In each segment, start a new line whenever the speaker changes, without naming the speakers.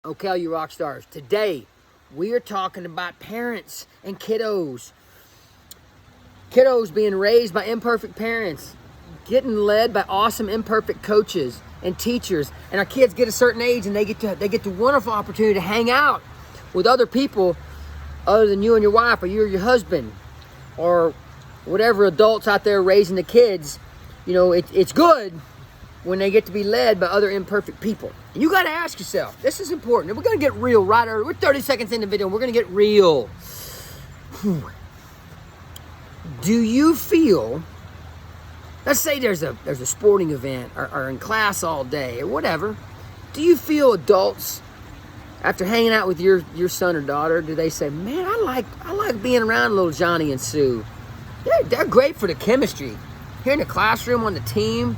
Okay, all you rock stars. Today, we are talking about parents and kiddos. Kiddos being raised by imperfect parents, getting led by awesome imperfect coaches and teachers. And our kids get a certain age and they get the wonderful opportunity to hang out with other people other than you and your wife or you or your husband or whatever adults out there raising the kids. You know, it's good when they get to be led by other imperfect people. And you got to ask yourself, this is important. And we're going to get real right over. We're 30 seconds in the video and we're going to get real. Do you feel, let's say there's a sporting event or in class all day or whatever. Do you feel adults, after hanging out with your son or daughter, do they say, man, I like being around little Johnny and Sue. They're great for the chemistry. Here in the classroom, on the team,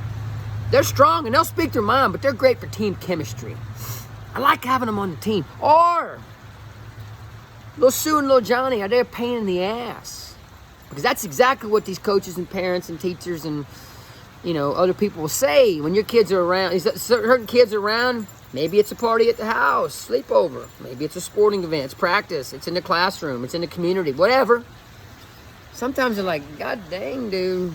they're strong and they'll speak their mind, but they're great for team chemistry. I like having them on the team. Or little Sue and little Johnny, are they a pain in the ass? Because that's exactly what these coaches and parents and teachers and other people will say when your kids are around. Certain kids are around. Maybe it's a party at the house, sleepover. Maybe it's a sporting event, it's practice, it's in the classroom, it's in the community, whatever. Sometimes they're like, God dang, dude,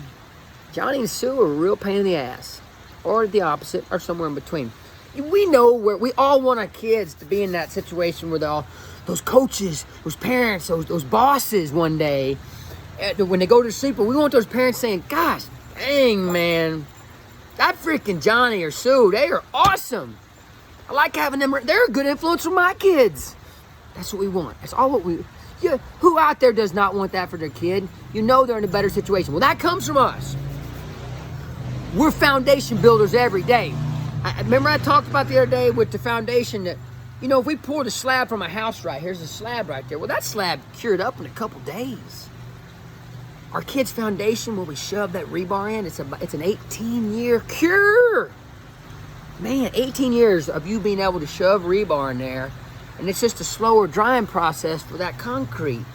Johnny and Sue are a real pain in the ass. Or the opposite, or somewhere in between. We know where we all want our kids to be in that situation where those coaches, those parents, those bosses one day, when they go to sleep, we want those parents saying, gosh, dang, man, that freaking Johnny or Sue, they are awesome. I like having them. They're a good influence for my kids. That's what we want. That's all what we... Yeah, who out there does not want that for their kid? You know they're in a better situation. Well, that comes from us. We're foundation builders every day. Remember I talked about the other day with the foundation that, if we poured a slab from a house right, here's a slab right there. Well, that slab cured up in a couple days. Our kids' foundation, where we shove that rebar in, it's an 18-year cure. Man, 18 years of you being able to shove rebar in there, and it's just a slower drying process for that concrete.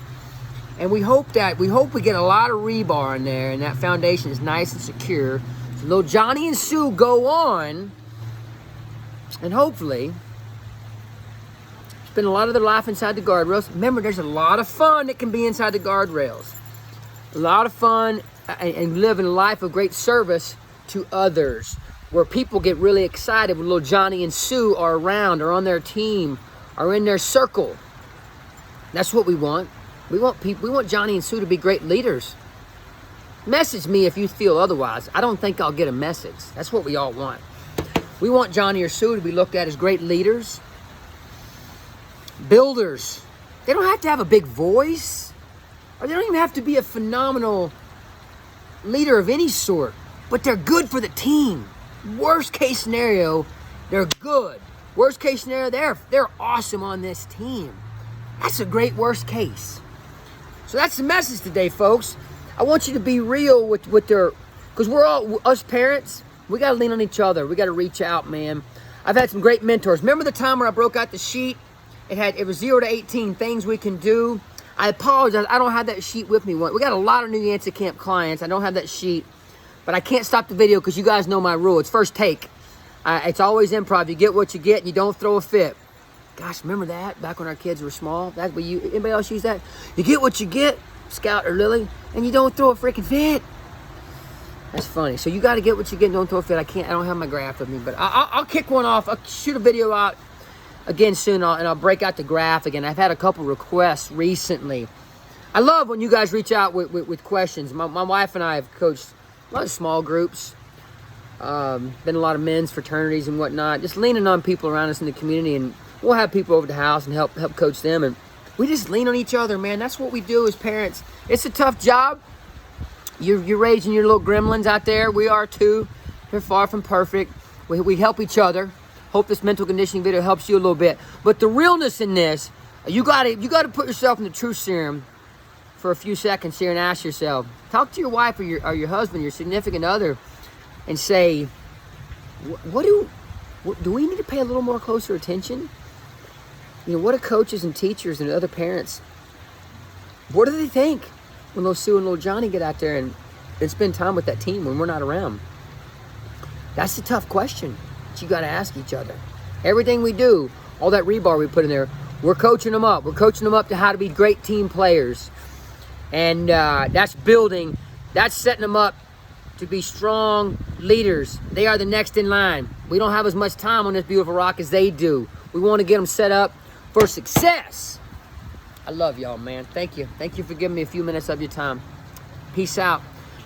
And we hope we get a lot of rebar in there, and that foundation is nice and secure. Little Johnny and Sue go on and hopefully spend a lot of their life inside the guardrails. Remember, there's a lot of fun that can be inside the guardrails. A lot of fun and living a life of great service to others, where people get really excited when little Johnny and Sue are around or on their team or in their circle. That's what we want. We want Johnny and Sue to be great leaders. Message me if you feel otherwise. I don't think I'll get a message. That's what we all want. We want Johnny or Sue to be looked at as great leaders, builders. They don't have to have a big voice, or they don't even have to be a phenomenal leader of any sort, but they're good for the team. Worst case scenario, they're good. Worst case scenario, they're awesome on this team. That's a great worst case. So that's the message today, folks. I want you to be real with because we're all, us parents, we got to lean on each other. We got to reach out, man. I've had some great mentors. Remember the time where I broke out the sheet? It was 0 to 18 things we can do. I apologize. I don't have that sheet with me. We got a lot of new Yancey Camp clients. I don't have that sheet, but I can't stop the video because you guys know my rule. It's first take. It's always improv. You get what you get and you don't throw a fit. Gosh, remember that? Back when our kids were small? Anybody else use that? You get what you get, Scout or Lily, and you don't throw a freaking fit. That's funny. So you got to get what you get and don't throw a fit. I don't have my graph with me, but I'll kick one off. I'll shoot a video out again soon, and I'll break out the graph again. I've had a couple requests recently. I love when you guys reach out with questions. My wife and I have coached a lot of small groups, been a lot of men's fraternities and whatnot, just leaning on people around us in the community, and we'll have people over the house and help coach them, and we just lean on each other, man. That's what we do as parents. It's a tough job. You're raising your little gremlins out there. We are too. They're far from perfect. We help each other. Hope this mental conditioning video helps you a little bit. But the realness in this, you got to put yourself in the truth serum for a few seconds here and ask yourself. Talk to your wife or your husband, your significant other, and say, do we need to pay a little more closer attention? What do coaches and teachers and other parents, what do they think when little Sue and little Johnny get out there and spend time with that team when we're not around? That's a tough question that you got to ask each other. Everything we do, all that rebar we put in there, we're coaching them up. We're coaching them up to how to be great team players. And that's building, that's setting them up to be strong leaders. They are the next in line. We don't have as much time on this beautiful rock as they do. We want to get them set up for success. I love y'all, man. Thank you. Thank you for giving me a few minutes of your time. Peace out.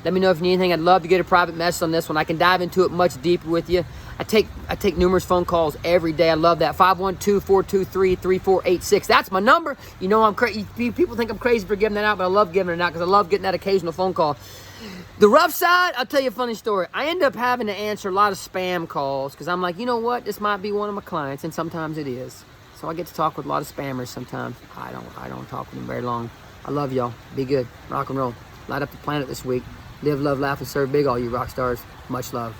Let me know if you need anything. I'd love to get a private message on this one. I can dive into it much deeper with you. I take numerous phone calls every day. I love that. 512-423-3486. That's my number. You know I'm crazy. People think I'm crazy for giving that out, but I love giving it out because I love getting that occasional phone call. The rough side, I'll tell you a funny story. I end up having to answer a lot of spam calls because I'm like, you know what? This might be one of my clients, and sometimes it is. So I get to talk with a lot of spammers sometimes. I don't talk with them very long. I love y'all. Be good. Rock and roll. Light up the planet this week. Live, love, laugh, and serve big, all you rock stars. Much love.